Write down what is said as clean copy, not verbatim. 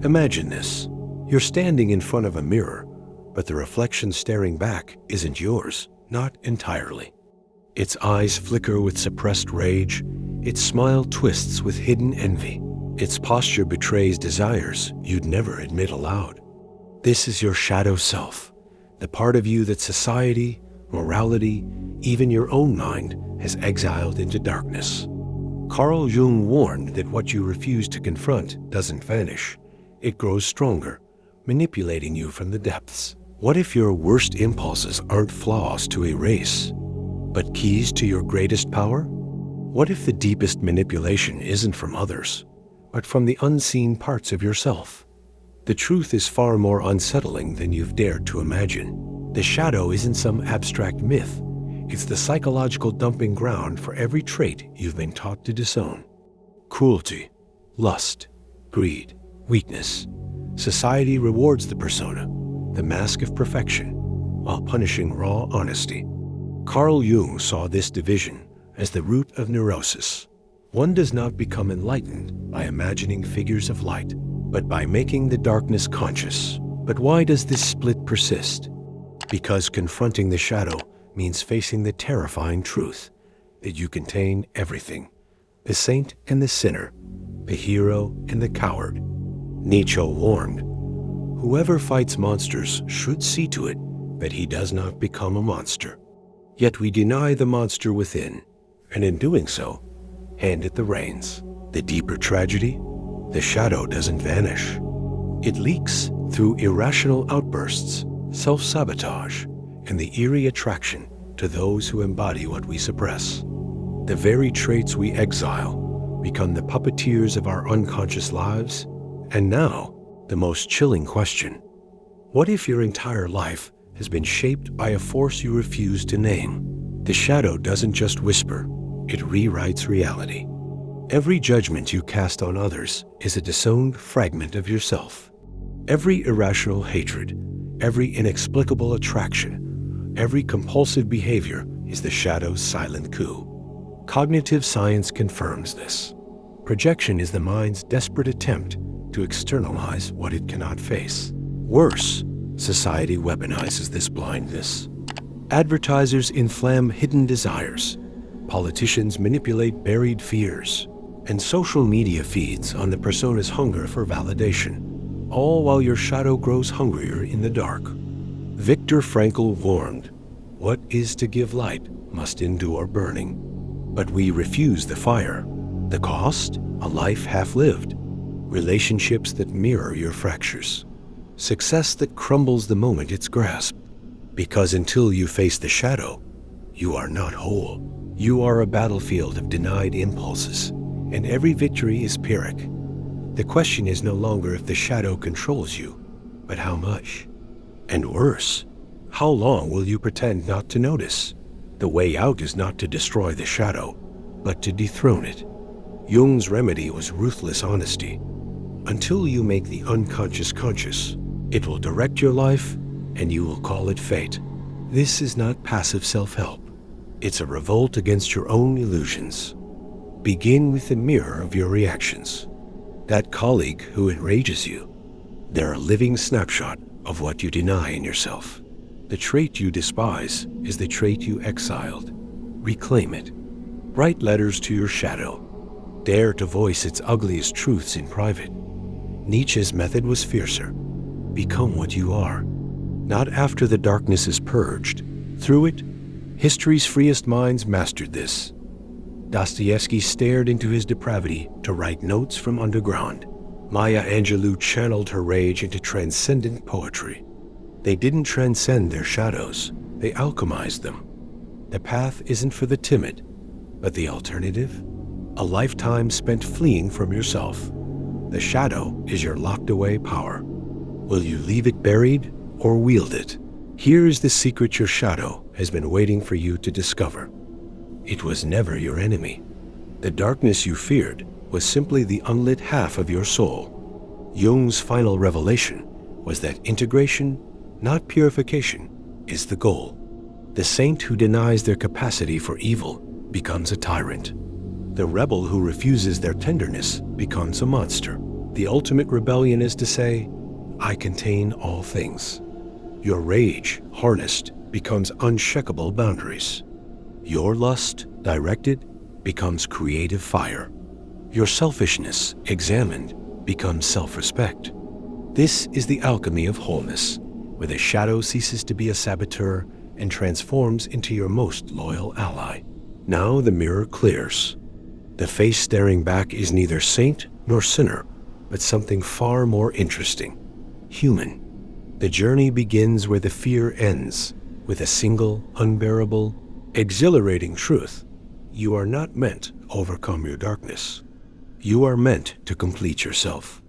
Imagine this. You're standing in front of a mirror, but the reflection staring back isn't yours, not entirely. Its eyes flicker with suppressed rage, its smile twists with hidden envy, its posture betrays desires you'd never admit aloud. This is your shadow self, the part of you that society, morality, even your own mind has exiled into darkness. Carl Jung warned that what you refuse to confront doesn't vanish. It grows stronger, manipulating you from the depths. What if your worst impulses aren't flaws to erase, but keys to your greatest power? What if the deepest manipulation isn't from others, but from the unseen parts of yourself? The truth is far more unsettling than you've dared to imagine. The shadow isn't some abstract myth. It's the psychological dumping ground for every trait you've been taught to disown. Cruelty, lust, greed, weakness. Society rewards the persona, the mask of perfection, while punishing raw honesty. Carl Jung saw this division as the root of neurosis. One does not become enlightened by imagining figures of light, but by making the darkness conscious. But why does this split persist? Because confronting the shadow means facing the terrifying truth that you contain everything, the saint and the sinner, the hero and the coward. Nietzsche warned, whoever fights monsters should see to it that he does not become a monster. Yet we deny the monster within, and in doing so, hand it the reins. The deeper tragedy, the shadow doesn't vanish. It leaks through irrational outbursts, self-sabotage, and the eerie attraction to those who embody what we suppress. The very traits we exile become the puppeteers of our unconscious lives. And now, the most chilling question. What if your entire life has been shaped by a force you refuse to name? The shadow doesn't just whisper, it rewrites reality. Every judgment you cast on others is a disowned fragment of yourself. Every irrational hatred, every inexplicable attraction, every compulsive behavior is the shadow's silent coup. Cognitive science confirms this. Projection is the mind's desperate attempt to externalize what it cannot face. Worse, society weaponizes this blindness. Advertisers inflame hidden desires, politicians manipulate buried fears, and social media feeds on the persona's hunger for validation, all while your shadow grows hungrier in the dark. Viktor Frankl warned, what is to give light must endure burning. But we refuse the fire. The cost? A life half-lived. Relationships that mirror your fractures. Success that crumbles the moment it's grasped. Because until you face the shadow, you are not whole. You are a battlefield of denied impulses, and every victory is Pyrrhic. The question is no longer if the shadow controls you, but how much. And worse, how long will you pretend not to notice? The way out is not to destroy the shadow, but to dethrone it. Jung's remedy was ruthless honesty. Until you make the unconscious conscious, it will direct your life, and you will call it fate. This is not passive self-help. It's a revolt against your own illusions. Begin with the mirror of your reactions. That colleague who enrages you, they're a living snapshot of what you deny in yourself. The trait you despise is the trait you exiled. Reclaim it. Write letters to your shadow. Dare to voice its ugliest truths in private. Nietzsche's method was fiercer. Become what you are. Not after the darkness is purged. Through it, history's freest minds mastered this. Dostoevsky stared into his depravity to write notes from underground. Maya Angelou channeled her rage into transcendent poetry. They didn't transcend their shadows, they alchemized them. The path isn't for the timid, but the alternative? A lifetime spent fleeing from yourself. The shadow is your locked-away power. Will you leave it buried or wield it? Here is the secret your shadow has been waiting for you to discover. It was never your enemy. The darkness you feared was simply the unlit half of your soul. Jung's final revelation was that integration, not purification, is the goal. The saint who denies their capacity for evil becomes a tyrant. The rebel who refuses their tenderness becomes a monster. The ultimate rebellion is to say, I contain all things. Your rage, harnessed, becomes unshakable boundaries. Your lust, directed, becomes creative fire. Your selfishness, examined, becomes self-respect. This is the alchemy of wholeness, where the shadow ceases to be a saboteur and transforms into your most loyal ally. Now the mirror clears. The face staring back is neither saint nor sinner, but something far more interesting, human. The journey begins where the fear ends, with a single, unbearable, exhilarating truth. You are not meant to overcome your darkness. You are meant to complete yourself.